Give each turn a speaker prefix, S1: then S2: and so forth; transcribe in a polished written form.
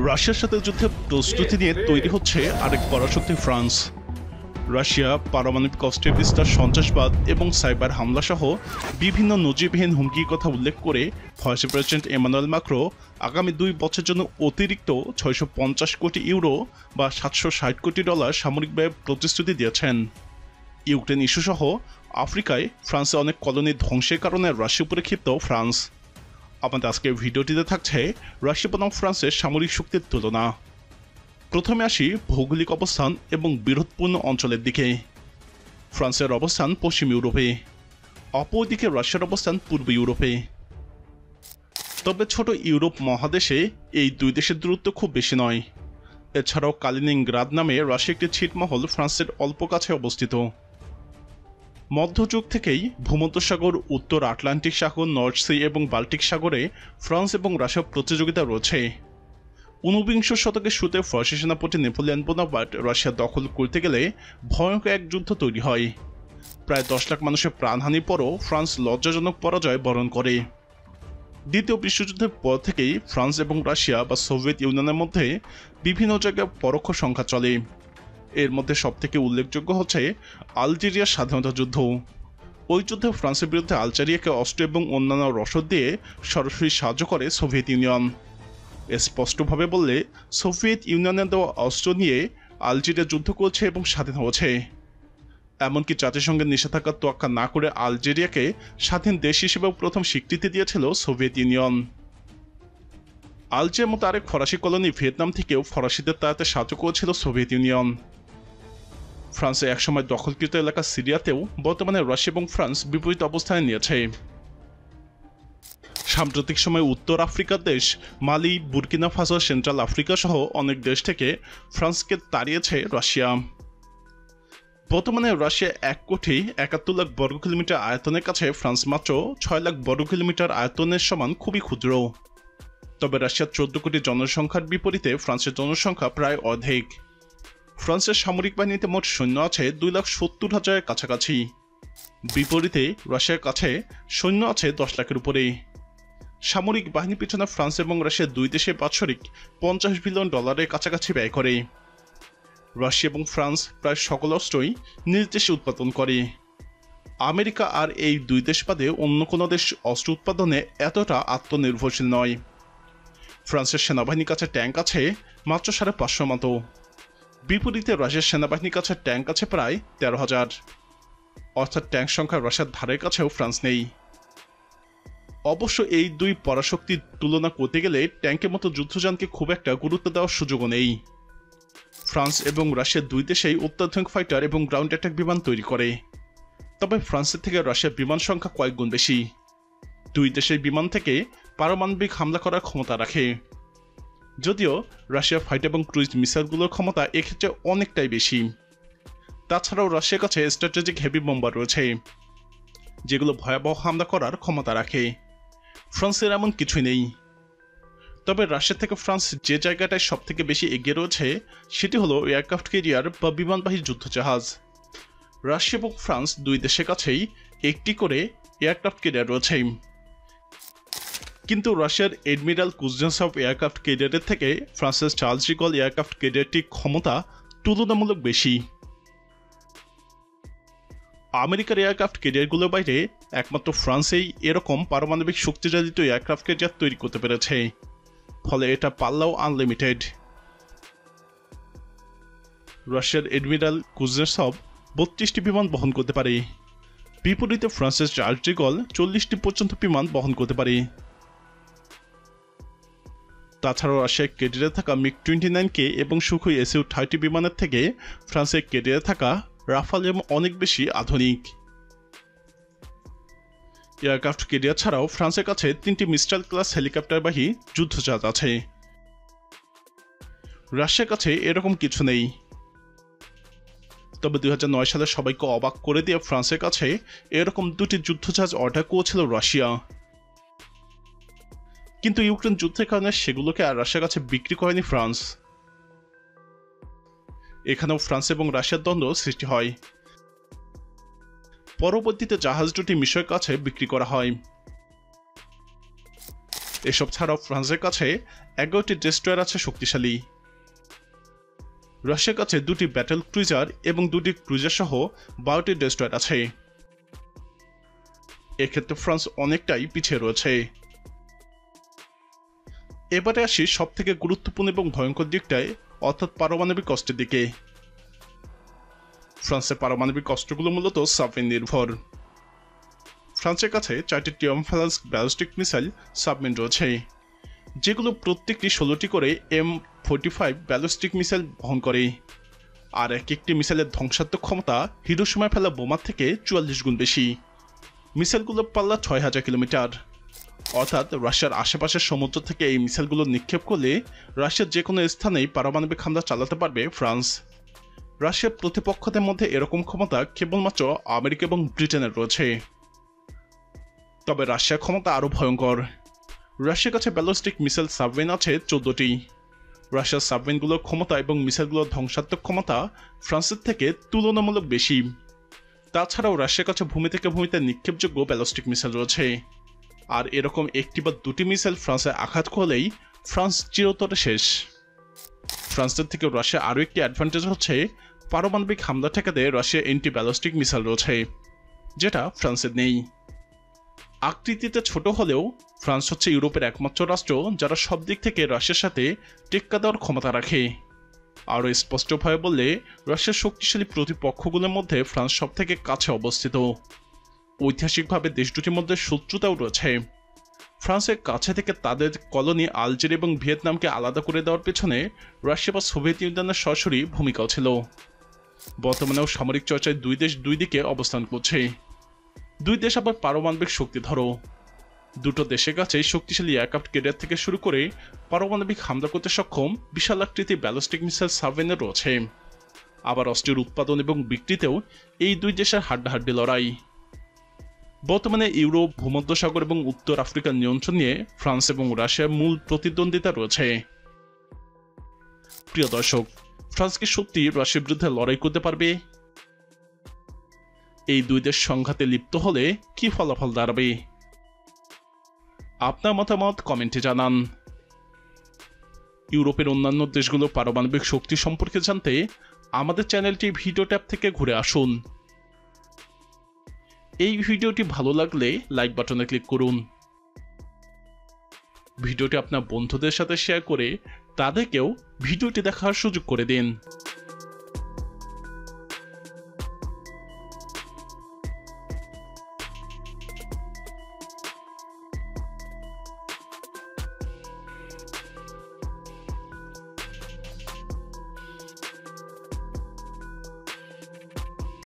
S1: রাশিয়ার সাথে যুদ্ধে প্রস্তুতি নিয়ে তৈরি হচ্ছে আরেক পরাশক্তি ফ্রান্স। রাশিয়া পারমাণবিক অস্ত্রের বিস্তার, সন্ত্রাসবাদ এবং সাইবার হামলা সহ বিভিন্ন নজিরবিহীন হুমকির কথা উল্লেখ করে ফরাসি প্রেসিডেন্ট এমানুয়েল ম্যাক্রো আগামী 2 বছরের জন্য অতিরিক্ত 650 কোটি ইউরো বা $760 কোটি সামরিক ব্যয়ের প্রতিশ্রুতি দিয়েছেন। ইউক্রেন ইস্যুসহ আফ্রিকায় ফ্রান্সে অনেক কলোনি ধ্বংসের কারণে রাশিয়ার উপরে ক্ষিপ্ত ফ্রান্স। আমাদের আজকের ভিডিওটিতে থাকছে রাশিয়া বনাম ফ্রান্সের সামরিক শক্তির তুলনা। প্রথমে আসি ভৌগোলিক অবস্থান এবং বিরোধপূর্ণ অঞ্চলের দিকে। ফ্রান্সের অবস্থান পশ্চিম ইউরোপে, অপরদিকে রাশিয়ার অবস্থান পূর্ব ইউরোপে। তবে ছোট ইউরোপ মহাদেশে এই দুই দেশের দূরত্ব খুব বেশি নয়। এছাড়াও কালিনিনগ্রাদ নামে রাশিয়া একটি ছিটমহল ফ্রান্সের অল্প কাছে অবস্থিত। মধ্যযুগ থেকেই ভূমধ্যসাগর, উত্তর আটলান্টিক সাগর, নর্থ সি এবং বাল্টিক সাগরে ফ্রান্স এবং রাশিয়ার প্রতিযোগিতা রয়েছে। 19বিংশ শতকের শুরুতে ফরাসি সেনাপতি নেপোলিয়ন বোনাপার্ট রাশিয়া দখল করতে গেলে ভয়ঙ্কর এক যুদ্ধ তৈরি হয়। প্রায় 10 লাখ মানুষের প্রাণহানির পরও ফ্রান্স লজ্জাজনক পরাজয় বরণ করে। দ্বিতীয় বিশ্বযুদ্ধের পর থেকেই ফ্রান্স এবং রাশিয়া বা সোভিয়েত ইউনিয়নের মধ্যে বিভিন্ন জায়গায় পরোক্ষ সংঘাত চলে। এর মধ্যে সবথেকে উল্লেখযোগ্য হচ্ছে আলজেরিয়ার স্বাধীনতা যুদ্ধ। ওই যুদ্ধে ফ্রান্সের বিরুদ্ধে আলজেরিয়াকে অস্ত্র এবং অন্যান্য রসদ দিয়ে সরাসরি সাহায্য করে সোভিয়েত ইউনিয়ন। স্পষ্টভাবে বললে সোভিয়েত ইউনিয়নের দেওয়া অস্ত্র নিয়ে আলজেরিয়া যুদ্ধ করছে এবং স্বাধীন হয়েছে। এমনকি জাতিসংঘের নিষেধাজ্ঞার তোয়াক্কা না করে আলজেরিয়াকে স্বাধীন দেশ হিসেবেও প্রথম স্বীকৃতি দিয়েছিল সোভিয়েত ইউনিয়ন। আলজেরিয়ার মতো আরেক ফরাসি কলোনি ভিয়েতনাম থেকেও ফরাসিদের তাড়াতে সাহায্য করেছিল সোভিয়েত ইউনিয়ন। ফ্রান্সে একসময় দখলকৃত এলাকা সিরিয়াতেও বর্তমানে রাশিয়া এবং ফ্রান্স বিপরীত অবস্থানে নিয়েছে। সাম্প্রতিক সময়ে উত্তর আফ্রিকার দেশ মালি, বুর্কিনা ফাসো, সেন্ট্রাল আফ্রিকা সহ অনেক দেশ থেকে ফ্রান্সকে তাড়িয়েছে রাশিয়া। বর্তমানে রাশিয়া 1,71,00,000 বর্গ কিলোমিটার আয়তনের কাছে, ফ্রান্স মাত্র 6 লাখ বর্গ কিলোমিটার আয়তনের সমান, খুবই ক্ষুদ্র। তবে রাশিয়ার 14 কোটি জনসংখ্যার বিপরীতে ফ্রান্সের জনসংখ্যা প্রায় অর্ধেক। ফ্রান্সের সামরিক বাহিনীতে মোট সৈন্য আছে 2,70,000-এর কাছাকাছি। বিপরীতে রাশিয়ার কাছে সৈন্য আছে 10 লাখের উপরে। সামরিক বাহিনী পিছনে ফ্রান্স এবং রাশিয়া দুই দেশে বাৎসরিক $50 বিলিয়ন কাছাকাছি ব্যয় করে। রাশিয়া এবং ফ্রান্স প্রায় সকল অস্ত্রই নিজ দেশে উৎপাদন করে। আমেরিকা আর এই দুই দেশ বাদে অন্য কোনো দেশ অস্ত্র উৎপাদনে এতটা আত্মনির্ভরশীল নয়। ফ্রান্সের সেনাবাহিনীর কাছে ট্যাঙ্ক আছে মাত্র 550 মতো। বিপরীতে রাশিয়ার সেনাবাহিনীর কাছে ট্যাঙ্ক আছে প্রায় 13,000। অর্থাৎ ট্যাঙ্ক সংখ্যা রাশিয়ার ধারের কাছেও ফ্রান্স নেই। অবশ্য এই দুই পরাশক্তির তুলনা করতে গেলে ট্যাঙ্কের মতো যুদ্ধযানকে খুব একটা গুরুত্ব দেওয়ার সুযোগও নেই। ফ্রান্স এবং রাশিয়া দুই দেশেই অত্যাধুনিক ফাইটার এবং গ্রাউন্ড অ্যাটাক বিমান তৈরি করে। তবে ফ্রান্সের থেকে রাশিয়ার বিমান সংখ্যা কয়েক গুণ বেশি। দুই দেশের বিমান থেকে পারমাণবিক হামলা করার ক্ষমতা রাখে। যদিও রাশিয়ার ফাইটার এবং ক্রুইজ মিসাইলগুলোর ক্ষমতা এক্ষেত্রে অনেকটাই বেশি। তাছাড়াও রাশিয়ার কাছে স্ট্র্যাটেজিক হেভি বোম্বার রয়েছে, যেগুলো ভয়াবহ হামলা করার ক্ষমতা রাখে। ফ্রান্সের এমন কিছুই নেই। তবে রাশিয়া থেকে ফ্রান্স যে জায়গাটায় সব থেকে বেশি এগিয়ে রয়েছে সেটি হলো এয়ারক্রাফট ক্যারিয়ার বা বিমানবাহী যুদ্ধজাহাজ। রাশিয়া এবং ফ্রান্স দুই দেশের কাছেই একটি করে এয়ারক্রাফট ক্যারিয়ার রয়েছে। কিন্তু রাশিয়ার এডমিরাল কুজনেটসভ এয়ারক্রাফট ক্যারিয়ারের থেকে ফ্রান্সের চার্লস রিগল এয়ারক্রাফট ক্যারিয়ারটির ক্ষমতা তুলনামূলক বেশি। আমেরিকার এয়ারক্রাফট ক্যারিয়ারগুলোর বাইরে একমাত্র ফ্রান্সেই এরকম পারমাণবিক শক্তিচালিত এয়ারক্রাফট ক্যারিয়ার তৈরি করতে পেরেছে, ফলে এটা পাল্লাও আনলিমিটেড। রাশিয়ার এডমিরাল কুজনেটসভ 32টি বিমান বহন করতে পারে। বিপরীতে ফ্রান্সের চার্লস রিগল 40টি পর্যন্ত বিমান বহন করতে পারে। তাছাড়াও রাশিয়ার ক্যারিয়ারে থাকা মিগ-29K এবং সুখোই Su-30 বিমানের থেকে ফ্রান্সের ক্যারিয়ারে থাকা রাফাল অনেক বেশি আধুনিক। এয়ারক্রাফট ক্যারিয়ার ছাড়াও ফ্রান্সের কাছে 3টি মিস্ট্রাল ক্লাস হেলিকপ্টারবাহী যুদ্ধজাহাজ আছে। রাশিয়ার কাছে এরকম কিছু নেই। তবে 2009 সালে সবাইকে অবাক করে দিয়ে ফ্রান্সের কাছে এরকম 2টি যুদ্ধজাহাজ অর্ডার করেছিল রাশিয়া। কিন্তু ইউক্রেন যুদ্ধের কারণে সেগুলোকে আর রাশিয়ার কাছে বিক্রি করেনি ফ্রান্স। এখানেও ফ্রান্স এবং রাশিয়ার দ্বন্দ্ব সৃষ্টি হয়। পরবর্তীতে জাহাজ দুটি মিশরের কাছে বিক্রি করা হয়। এসব ছাড়াও ফ্রান্সের কাছে 11টি ডেস্ট্রয়ার আছে শক্তিশালী। রাশিয়ার কাছে 2টি ব্যাটল ক্রুজার এবং 2টি ক্রুজার সহ 12টি ডেস্ট্রয়ার আছে। এক্ষেত্রে ফ্রান্স অনেকটাই পিছিয়ে রয়েছে। এবারে আসি সবথেকে গুরুত্বপূর্ণ এবং ভয়ঙ্কর দিকটায়, অর্থাৎ পারমাণবিক অস্ত্রের দিকে। ফ্রান্সের পারমাণবিক অস্ত্রগুলো মূলত সাবমেরিন নির্ভর। ফ্রান্সের কাছে 4টি ট্রিউমফালাস ব্যালিস্টিক মিসাইল সাবমেরিন রয়েছে, যেগুলো প্রত্যেকটি 16টি করে M45 ব্যালিস্টিক মিসাইল বহন করে। আর এক একটি মিসাইলের ধ্বংসাত্মক ক্ষমতা হিরোশিমায় ফেলা বোমার থেকে 44 গুণ বেশি। মিসাইলগুলোর পাল্লা 6000 কিলোমিটার, অর্থাৎ রাশিয়ার আশেপাশের সমুদ্র থেকে এই মিসাইলগুলো নিক্ষেপ করলে রাশিয়ার যে কোনো স্থানেই পারমাণবিক হামলা চালাতে পারবে ফ্রান্স। রাশিয়ার প্রতিপক্ষদের মধ্যে এরকম ক্ষমতা কেবলমাত্র আমেরিকা এবং ব্রিটেনের রয়েছে। তবে রাশিয়ার ক্ষমতা আরও ভয়ঙ্কর। রাশিয়ার কাছে ব্যালিস্টিক মিসাইল সাবমেরিন আছে 14টি। রাশিয়ার সাবমেরিনগুলোর ক্ষমতা এবং মিসাইলগুলোর ধ্বংসাত্মক ক্ষমতা ফ্রান্সের থেকে তুলনামূলক বেশি। তাছাড়াও রাশিয়ার কাছে ভূমি থেকে ভূমিতে নিক্ষেপযোগ্য ব্যালিস্টিক মিসাইল রয়েছে। আর এরকম একটি বা দুটি মিসাইল ফ্রান্সে আঘাত করলেই ফ্রান্স চিরতরে শেষ। ফ্রান্সের থেকে রাশিয়া আরও একটি অ্যাডভান্টেজ হচ্ছে পারমাণবিক হামলা ঠেকাতে রাশিয়া অ্যান্টি ব্যালিস্টিক মিসাইল রয়েছে, যেটা ফ্রান্সের নেই। আকৃতিতে ছোট হলেও ফ্রান্স হচ্ছে ইউরোপের একমাত্র রাষ্ট্র যারা সব দিক থেকে রাশিয়ার সাথে টেক্কা দেওয়ার ক্ষমতা রাখে। আরও স্পষ্টভাবে বললে রাশিয়ার শক্তিশালী প্রতিপক্ষগুলোর মধ্যে ফ্রান্স সব থেকে কাছে অবস্থিত। ঐতিহাসিকভাবে দেশ দুটির মধ্যে শত্রুতাও রয়েছে। ফ্রান্সের কাছে থেকে তাদের কলোনি আলজেরিয়া এবং ভিয়েতনামকে আলাদা করে দেওয়ার পেছনে রাশিয়া বা সোভিয়েত ইউনিয়নের সরাসরি ভূমিকাও ছিল। বর্তমানেও সামরিক চর্চায় দুই দেশ দুই দিকে অবস্থান করছে। দুই দেশ আবার পারমাণবিক শক্তিধরও। দুটো দেশের কাছে শক্তিশালী এয়ারক্রাফট ক্যারিয়ার থেকে শুরু করে পারমাণবিক হামলা করতে সক্ষম বিশাল আকৃতির ব্যালিস্টিক মিসাইল সাবমেরিন রয়েছে। আবার অস্ত্রের উৎপাদন এবং বিক্রিতেও এই দুই দেশের হাড্ডাহাড্ডি লড়াই। বর্তমানে ইউরোপ, ভূমধ্যসাগর এবং উত্তর আফ্রিকার নিয়ন্ত্রণ নিয়ে ফ্রান্স এবং রাশিয়ার মূল প্রতিদ্বন্দ্বিতা রয়েছে। প্রিয় দর্শক, ফ্রান্স কি সত্যি রাশিয়ার বিরুদ্ধে লড়াই করতে পারবে? এই দুই দেশ সংঘাতে লিপ্ত হলে কি ফলাফল দাঁড়াবে? আপনার মতামত কমেন্টে জানান। ইউরোপের অন্যান্য দেশগুলোর পারমাণবিক শক্তি সম্পর্কে জানতে আমাদের চ্যানেলটি ভিডিও ট্যাব থেকে ঘুরে আসুন। এই ভিডিওটি ভালো লাগলে লাইক বাটনে ক্লিক করুন। ভিডিওটি আপনার বন্ধুদের সাথে শেয়ার করে তাদেরকেও ভিডিওটি দেখার সুযোগ করে দিন।